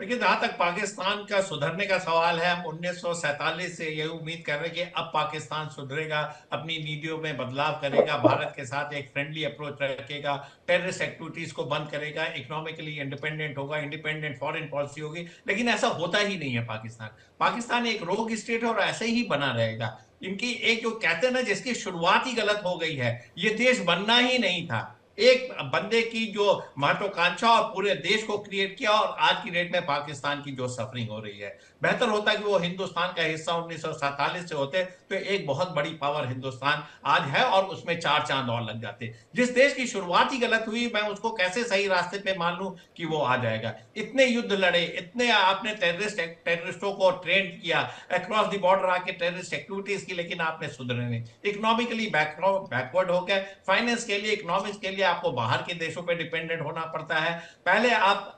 देखिए, जहां तक पाकिस्तान का सुधरने का सवाल है, हम 1947 से ये उम्मीद कर रहे हैं कि अब पाकिस्तान सुधरेगा, अपनी नीतियों में बदलाव करेगा, भारत के साथ एक फ्रेंडली अप्रोच रखेगा, टेररिस्ट एक्टिविटीज को बंद करेगा, इकोनॉमिकली इंडिपेंडेंट होगा, इंडिपेंडेंट फॉरेन पॉलिसी होगी। लेकिन ऐसा होता ही नहीं है। पाकिस्तान पाकिस्तान एक रोग स्टेट है और ऐसे ही बना रहेगा। इनकी एक जो कहते हैं ना, जिसकी शुरुआत ही गलत हो गई है, ये देश बनना ही नहीं था। एक बंदे की जो महत्वाकांक्षा और पूरे देश को क्रिएट किया, और आज की डेट में पाकिस्तान की जो सफरिंग हो रही है। बेहतर होता कि वो हिंदुस्तान का हिस्सा 1947 से होते, तो एक बहुत बड़ी पावर हिंदुस्तान आज है, और उसमें चार चांद और लग जाते। जिस देश की शुरुआत ही गलत हुई, मैं उसको कैसे सही रास्ते पे मान लूं कि वो आ जाएगा। इतने युद्ध लड़े, इतने आपने टेररिस्टों को ट्रेन किया, अक्रॉस द बॉर्डर आके टेररिस्ट एक्टिविटीज की, लेकिन आपने सुधरे नहीं। इकोनॉमिकली बैकवर्ड हो गए। फाइनेंस के लिए, इकोनॉमिक्स के लिए आपको बाहर के देशों पे डिपेंडेंट होना पड़ता है। पहले आप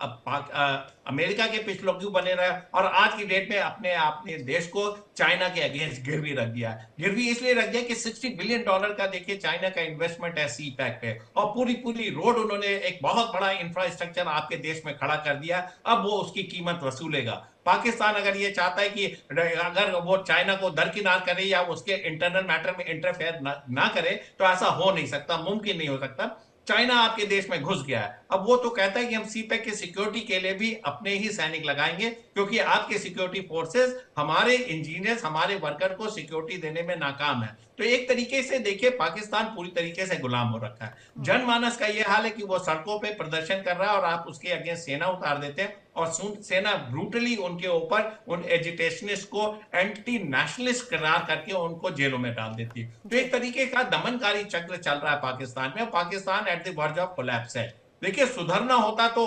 अमेरिका के पिछलग्गू बने रहे, और आज की डेट में अपने अपने देश को चाइना के अगेंस्ट गिरवी रख दिया। गिरवी इसलिए रख दिया कि $60 बिलियन का देखिए चाइना का इन्वेस्टमेंट है सी पैक पे, और पूरी पूरी रोड उन्होंने एक बहुत बड़ा इंफ्रास्ट्रक्चर आपके देश में खड़ा कर दिया। अब वो उसकी कीमत वसूलेगा। पाकिस्तान अगर ये चाहता है कि अगर वो चाइना को दरकिनार करे या उसके इंटरनल मैटर में इंटरफेयर ना करे, तो ऐसा हो नहीं सकता, मुमकिन नहीं हो सकता। चाइना आपके देश में घुस गया है, अब वो तो कहता है कि हम सीपैक की सिक्योरिटी के लिए भी अपने ही सैनिक लगाएंगे, क्योंकि आपके सिक्योरिटी फोर्सेस हमारे इंजीनियर्स, हमारे वर्कर को सिक्योरिटी देने में नाकाम है। तो एक तरीके से देखिए, पाकिस्तान पूरी तरीके से गुलाम हो रखा है। हम्म। जनमानस का यह हाल है कि वो सड़कों पे प्रदर्शन कर रहा है, और आप उसके अगेंस्ट सेना उतार देते हैं, और सेना ब्रूटली उनके ऊपर उन एजिटेशनिस्ट को एंटी नेशनलिस्ट करार करके उनको जेलों में डाल देती है। तो जी। एक तरीके का दमनकारी चक्र चल रहा है पाकिस्तान में, और Pakistan at the verge of collapse है। देखिए, सुधरना होता तो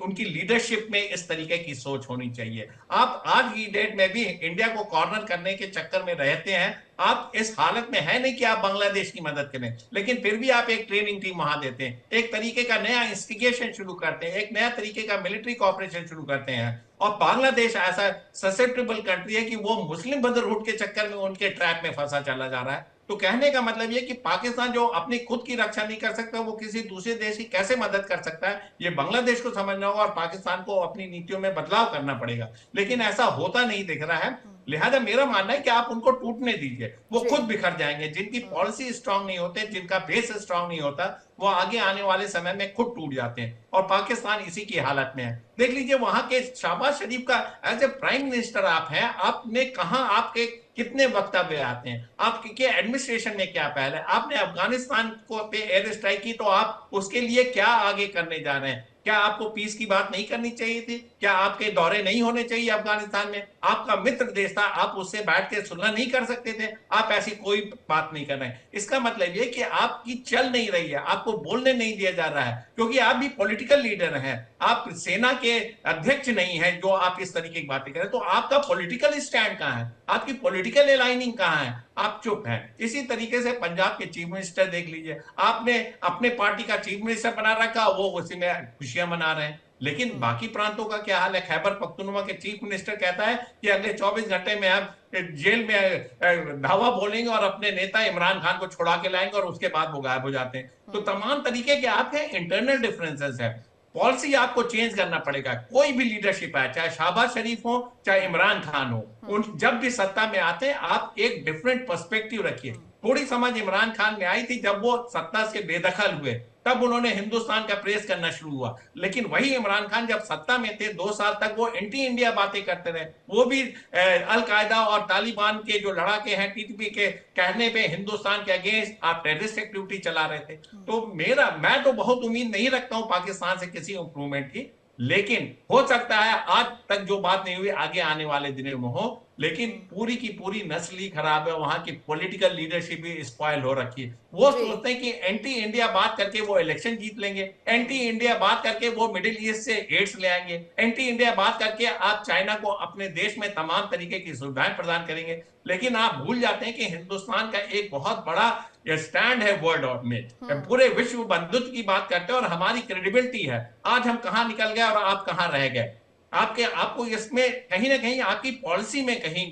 उनकी लीडरशिप में इस तरीके की सोच होनी चाहिए। आप आज की डेट में भी इंडिया को कॉर्नर करने के चक्कर में रहते हैं। आप इस हालत में है नहीं कि आप बांग्लादेश की मदद करें, लेकिन फिर भी आप एक ट्रेनिंग टीम वहां देते हैं, एक तरीके का नया इंस्टिगेशन शुरू करते हैं, एक नया तरीके का मिलिट्री कॉपरेशन शुरू करते हैं। और बांग्लादेश ऐसा ससेप्टेबल कंट्री है कि वो मुस्लिम ब्रदरहुड के चक्कर में उनके ट्रैप में फंसा चला जा रहा है। तो कहने का मतलब ये कि पाकिस्तान जो अपनी खुद की रक्षा नहीं कर सकता, वो किसी दूसरे देश की कैसे मदद कर सकता है, ये बांग्लादेश को समझना होगा, और पाकिस्तान को अपनी नीतियों में बदलाव करना पड़ेगा। लेकिन ऐसा होता नहीं दिख रहा है। हम्म। लिहाजा मेरा मानना है कि आप उनको टूटने दीजिए, वो जी। खुद बिखर जाएंगे। जिनकी हम्म। पॉलिसी स्ट्रांग नहीं होते, जिनका बेस स्ट्रांग नहीं होता, वो आगे आने वाले समय में खुद टूट जाते हैं, और पाकिस्तान इसी की हालत में है। देख लीजिए, वहां के शहबाज शरीफ का एज ए प्राइम मिनिस्टर आप हैं, आपने कहा, आपके कितने वक्तव्य आते हैं, आपके एडमिनिस्ट्रेशन ने क्या पहल है, आपने अफगानिस्तान को पे एयर स्ट्राइक की, तो आप उसके लिए क्या आगे करने जा रहे हैं? क्या आपको पीस की बात नहीं करनी चाहिए थी? क्या आपके दौरे नहीं होने चाहिए अफगानिस्तान में? आपका मित्र देश था, आप उससे बैठ के सुलह नहीं कर सकते थे? आप ऐसी कोई बात नहीं कर रहे हैं। इसका मतलब ये कि आपकी चल नहीं रही है, आपको बोलने नहीं दिया जा रहा है, क्योंकि आप भी पॉलिटिकल लीडर हैं, आप सेना के अध्यक्ष नहीं है जो आप इस तरीके की बातें करें। तो आपका पॉलिटिकल स्टैंड कहां है? आपकी पॉलिटिकल अलाइनिंग कहां है? आप चुप हैं। इसी तरीके से पंजाब के चीफ मिनिस्टर देख लीजिए, आपने अपने पार्टी का चीफ मिनिस्टर बना रखा, वो उसी में खुशियां मना रहे हैं। लेकिन हम्म। बाकी प्रांतों का क्या हाल है? खैबर पख्तूनख्वा के चीफ मिनिस्टर कहता है कि अगले 24 घंटे में आप जेल में धावा बोलेंगे, और अपने नेता इमरान खान को छुड़ा के लाएंगे, और उसके बाद वो गायब हो जाते हैं। तो हम्म। तमाम तरीके के आपके इंटरनल डिफरेंसेस है। पॉलिसी आपको चेंज करना पड़ेगा। कोई भी लीडरशिप है, चाहे शहबाज शरीफ हो, चाहे इमरान खान हो, हम्म। उन जब भी सत्ता में आते हैं, आप एक डिफरेंट पर्सपेक्टिव रखिए। हम्म। थोड़ी समझ इमरान खान में आई थी जब वो सत्ता से बेदखल हुए, तब उन्होंने हिंदुस्तान का प्रेस करना शुरू हुआ। लेकिन वही इमरान खान जब सत्ता में थे, 2 साल तक वो एंटी इंडिया बातें करते रहे। वो भी अलकायदा और तालिबान के जो लड़ाके हैं, टीटीपी के कहने पे हिंदुस्तान के अगेंस्ट आप टेररिस्ट एक्टिविटी चला रहे थे। हम्म। तो मैं तो बहुत उम्मीद नहीं रखता हूं पाकिस्तान से किसी इंप्रूवमेंट की। लेकिन हो सकता है आज तक जो बात नहीं हुई, आगे आने वाले दिनों में हो। लेकिन हम्म। पूरी की पूरी नस्ल ही खराब है, वहां की पॉलिटिकल लीडरशिप भी स्पॉइल हो रखी है। वो जी। सोचते हैं कि एंटी इंडिया बात करके वो इलेक्शन जीत लेंगे, एंटी हम्म। इंडिया बात करके वो मिडिल ईस्ट से एड्स ले आएंगे, एंटी इंडिया बात करके आप चाइना को अपने देश में तमाम तरीके की सुविधाएं प्रदान करेंगे। लेकिन आप भूल जाते हैं कि हिंदुस्तान का एक बहुत बड़ा स्टैंड है वर्ल्ड में। हम्म। पूरे विश्व बंधुत्व की बात करते हैं, और हमारी क्रेडिबिलिटी है। आज हम कहां निकल गए और आप कहां रह गए? आपको इसमें कहीं ना कहीं आपकी पॉलिसी में कहीं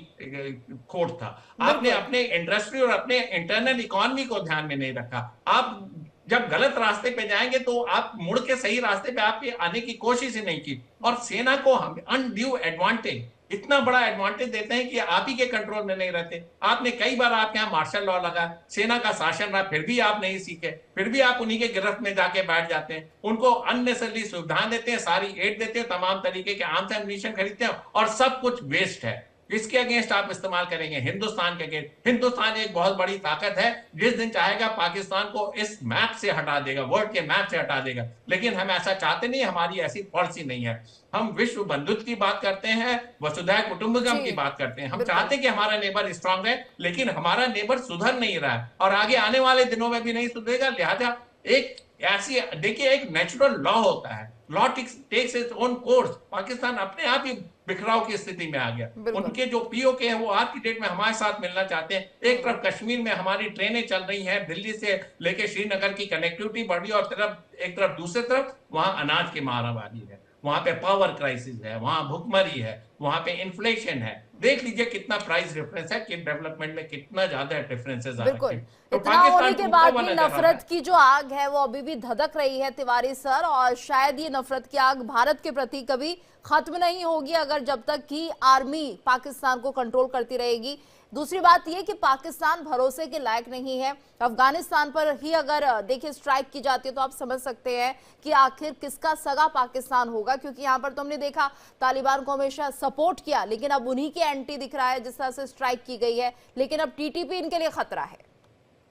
खोट था। आपने बिल्कुल। अपने इंडस्ट्री और अपने इंटरनल इकोनॉमी को ध्यान में नहीं रखा। आप जब गलत रास्ते पे जाएंगे तो आप मुड़ के सही रास्ते पे आपके आने की कोशिश ही नहीं की। और सेना को हम अनड्यू एडवांटेज, इतना बड़ा एडवांटेज देते हैं कि आप ही के कंट्रोल में नहीं रहते। आपने कई बार आपके यहाँ मार्शल लॉ लगा, सेना का शासन रहा, फिर भी आप नहीं सीखे, फिर भी आप उन्हीं के गिरफ्त में जाके बैठ जाते हैं। उनको अननेसेसरी सुविधाएं देते हैं, सारी एड देते हैं, तमाम तरीके के आर्म्स एम्यूनिशन खरीदते हैं और सब कुछ वेस्ट है। इसके अगेंस्ट आप इस्तेमाल करेंगे हिंदुस्तान के अगेंस्ट। हिंदुस्तान एक बहुत बड़ी ताकत है, जिस दिन चाहेगा पाकिस्तान को इस मैप से हटा देगा, वर्ल्ड के मैप से हटा देगा। लेकिन हम ऐसा चाहते नहीं, हमारी ऐसी पॉलिसी नहीं है। हम विश्व बंधुत्व की बात करते हैं, वसुधैव कुटुंबकम की बात करते हैं। हम चाहते हैं कि हमारा नेबर स्ट्रांग है, लेकिन हमारा नेबर सुधर नहीं रहा है और आगे आने वाले दिनों में भी नहीं सुधरेगा। लिहाजा एक ऐसी, देखिए, एक नेचुरल लॉ होता है, law takes its own course. Pakistan अपने आप ही बिखराव की स्थिति में आ गया। उनके जो पीओके हैं वो आज की डेट में हमारे साथ मिलना चाहते हैं। एक तरफ कश्मीर में हमारी ट्रेनें चल रही हैं, दिल्ली से लेके श्रीनगर की कनेक्टिविटी बढ़ रही है, और एक तरफ दूसरी तरफ वहां अनाज की मारामारी है, वहां पे पावर क्राइसिस है, वहां भुखमरी है, वहां पे इन्फ्लेशन है। देख लीजिए कितना प्राइस डिफरेंस है, कि डेवलपमेंट में कितना ज्यादा डिफरेंसेस आ रहे हैं। तो इतना होने के बाद भी नफरत की जो आग है वो अभी भी धधक रही है तिवारी सर, और शायद ये नफरत की आग भारत के प्रति कभी खत्म नहीं होगी अगर जब तक कि आर्मी पाकिस्तान को कंट्रोल करती रहेगी। दूसरी बात यह कि पाकिस्तान भरोसे के लायक नहीं है। अफगानिस्तान पर ही अगर देखिए स्ट्राइक की जाती है तो आप समझ सकते हैं कि आखिर किसका सगा पाकिस्तान होगा, क्योंकि यहाँ पर तो हमने देखा तालिबान को हमेशा सपोर्ट किया, लेकिन अब उन्हीं के एंटी दिख रहा है जिस तरह से स्ट्राइक की गई है। लेकिन अब टीटीपी इनके लिए खतरा है।